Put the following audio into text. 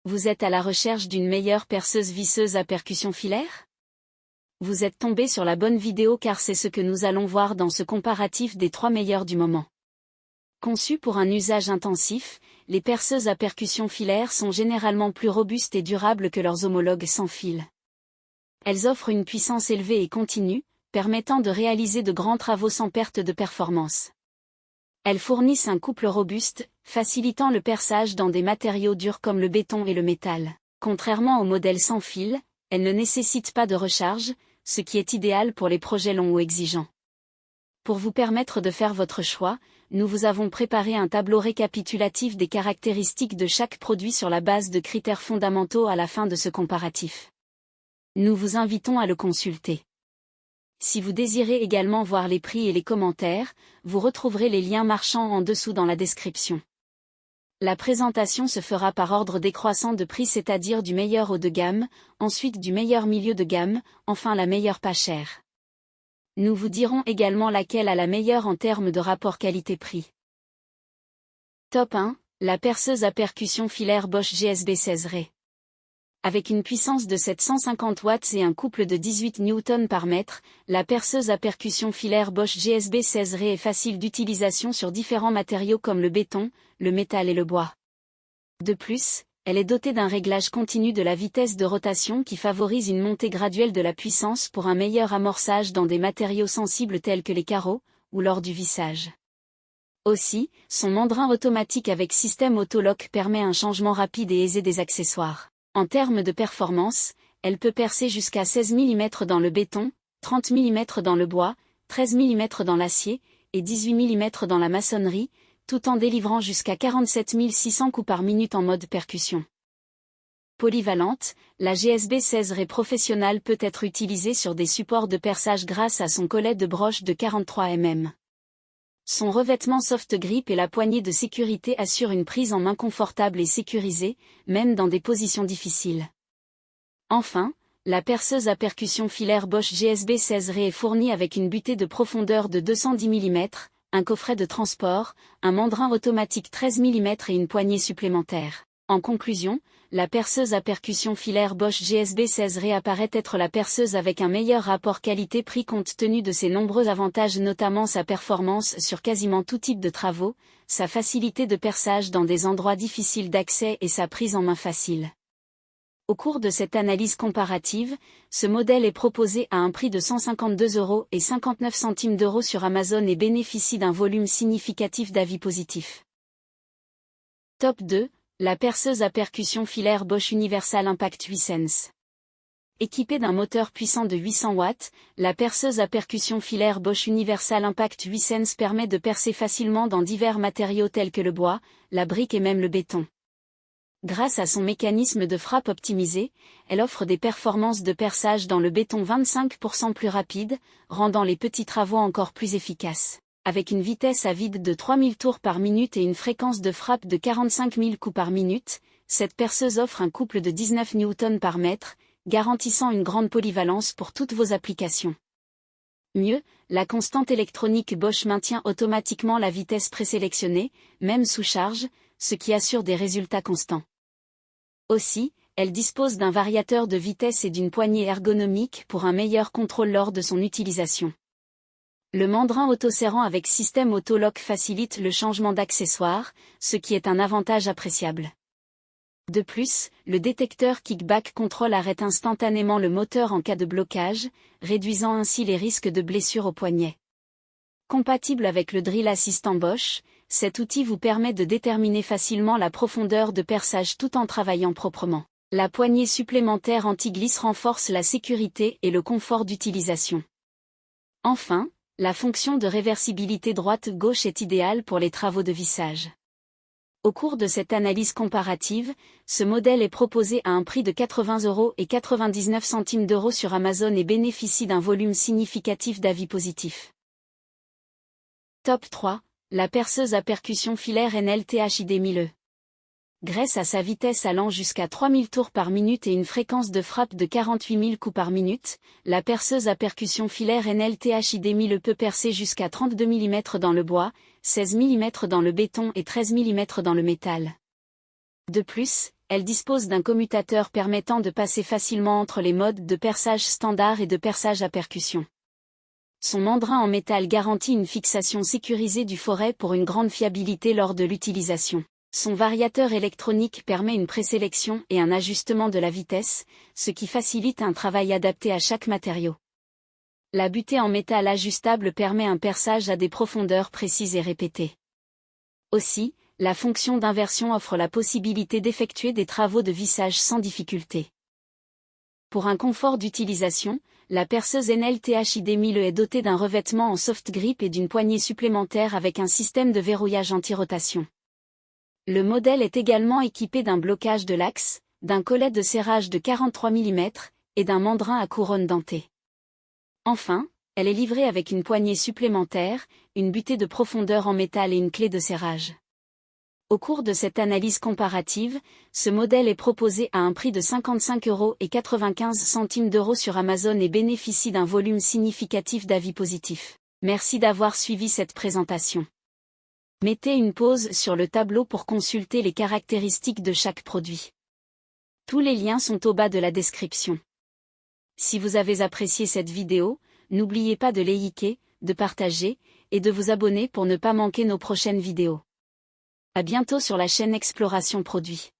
Vous êtes à la recherche d'une meilleure perceuse visseuse à percussion filaire? Vous êtes tombé sur la bonne vidéo car c'est ce que nous allons voir dans ce comparatif des 3 meilleures du moment. Conçues pour un usage intensif, les perceuses à percussion filaire sont généralement plus robustes et durables que leurs homologues sans fil. Elles offrent une puissance élevée et continue, permettant de réaliser de grands travaux sans perte de performance. Elles fournissent un couple robuste, facilitant le perçage dans des matériaux durs comme le béton et le métal. Contrairement aux modèles sans fil, elles ne nécessitent pas de recharge, ce qui est idéal pour les projets longs ou exigeants. Pour vous permettre de faire votre choix, nous vous avons préparé un tableau récapitulatif des caractéristiques de chaque produit sur la base de critères fondamentaux à la fin de ce comparatif. Nous vous invitons à le consulter. Si vous désirez également voir les prix et les commentaires, vous retrouverez les liens marchands en dessous dans la description. La présentation se fera par ordre décroissant de prix, c'est-à-dire du meilleur haut de gamme, ensuite du meilleur milieu de gamme, enfin la meilleure pas chère. Nous vous dirons également laquelle a la meilleure en termes de rapport qualité-prix. Top 1, la perceuse à percussion filaire Bosch GSB 16 Ray. Avec une puissance de 750 watts et un couple de 18 Newton par mètre, la perceuse à percussion filaire Bosch GSB 16 Ray est facile d'utilisation sur différents matériaux comme le béton, le métal et le bois. De plus, elle est dotée d'un réglage continu de la vitesse de rotation qui favorise une montée graduelle de la puissance pour un meilleur amorçage dans des matériaux sensibles tels que les carreaux, ou lors du vissage. Aussi, son mandrin automatique avec système auto-lock permet un changement rapide et aisé des accessoires. En termes de performance, elle peut percer jusqu'à 16 mm dans le béton, 30 mm dans le bois, 13 mm dans l'acier, et 18 mm dans la maçonnerie, tout en délivrant jusqu'à 47 600 coups par minute en mode percussion. Polyvalente, la GSB 16 Ray Professional peut être utilisée sur des supports de perçage grâce à son collet de broche de 43 mm. Son revêtement soft grip et la poignée de sécurité assurent une prise en main confortable et sécurisée, même dans des positions difficiles. Enfin, la perceuse à percussion filaire Bosch GSB 16 Ray est fournie avec une butée de profondeur de 210 mm, un coffret de transport, un mandrin automatique 13 mm et une poignée supplémentaire. En conclusion, la perceuse à percussion filaire Bosch GSB 16 Ray apparaît être la perceuse avec un meilleur rapport qualité-prix compte tenu de ses nombreux avantages, notamment sa performance sur quasiment tout type de travaux, sa facilité de perçage dans des endroits difficiles d'accès et sa prise en main facile. Au cours de cette analyse comparative, ce modèle est proposé à un prix de 152,59 € sur Amazon et bénéficie d'un volume significatif d'avis positifs. Top 2. La perceuse à percussion filaire Bosch Universal Impact 8 Sense. Équipée d'un moteur puissant de 800 watts, la perceuse à percussion filaire Bosch Universal Impact 8 Sense permet de percer facilement dans divers matériaux tels que le bois, la brique et même le béton. Grâce à son mécanisme de frappe optimisé, elle offre des performances de perçage dans le béton 25% plus rapides, rendant les petits travaux encore plus efficaces. Avec une vitesse à vide de 3000 tours par minute et une fréquence de frappe de 45 000 coups par minute, cette perceuse offre un couple de 19 Newton par mètre, garantissant une grande polyvalence pour toutes vos applications. Mieux, la constante électronique Bosch maintient automatiquement la vitesse présélectionnée, même sous charge, ce qui assure des résultats constants. Aussi, elle dispose d'un variateur de vitesse et d'une poignée ergonomique pour un meilleur contrôle lors de son utilisation. Le mandrin autoserrant avec système auto-lock facilite le changement d'accessoires, ce qui est un avantage appréciable. De plus, le détecteur Kickback Control arrête instantanément le moteur en cas de blocage, réduisant ainsi les risques de blessures au poignet. Compatible avec le drill assistant Bosch, cet outil vous permet de déterminer facilement la profondeur de perçage tout en travaillant proprement. La poignée supplémentaire anti-glisse renforce la sécurité et le confort d'utilisation. Enfin, la fonction de réversibilité droite-gauche est idéale pour les travaux de vissage. Au cours de cette analyse comparative, ce modèle est proposé à un prix de 80,99 € sur Amazon et bénéficie d'un volume significatif d'avis positifs. Top 3. La perceuse à percussion filaire NLTHID 1000E. Grâce à sa vitesse allant jusqu'à 3000 tours par minute et une fréquence de frappe de 48 000 coups par minute, la perceuse à percussion filaire NLTHID 1000E peut percer jusqu'à 32 mm dans le bois, 16 mm dans le béton et 13 mm dans le métal. De plus, Elle dispose d'un commutateur permettant de passer facilement entre les modes de perçage standard et de perçage à percussion. Son mandrin en métal garantit une fixation sécurisée du forêt pour une grande fiabilité lors de l'utilisation. Son variateur électronique permet une présélection et un ajustement de la vitesse, ce qui facilite un travail adapté à chaque matériau. La butée en métal ajustable permet un perçage à des profondeurs précises et répétées. Aussi, la fonction d'inversion offre la possibilité d'effectuer des travaux de vissage sans difficulté. Pour un confort d'utilisation, la perceuse Enel THID 1000 est dotée d'un revêtement en soft grip et d'une poignée supplémentaire avec un système de verrouillage anti-rotation. Le modèle est également équipé d'un blocage de l'axe, d'un collet de serrage de 43 mm, et d'un mandrin à couronne dentée. Enfin, elle est livrée avec une poignée supplémentaire, une butée de profondeur en métal et une clé de serrage. Au cours de cette analyse comparative, ce modèle est proposé à un prix de 55,95 € sur Amazon et bénéficie d'un volume significatif d'avis positifs. Merci d'avoir suivi cette présentation. Mettez une pause sur le tableau pour consulter les caractéristiques de chaque produit. Tous les liens sont au bas de la description. Si vous avez apprécié cette vidéo, n'oubliez pas de liker, de partager, et de vous abonner pour ne pas manquer nos prochaines vidéos. À bientôt sur la chaîne Exploration Produits.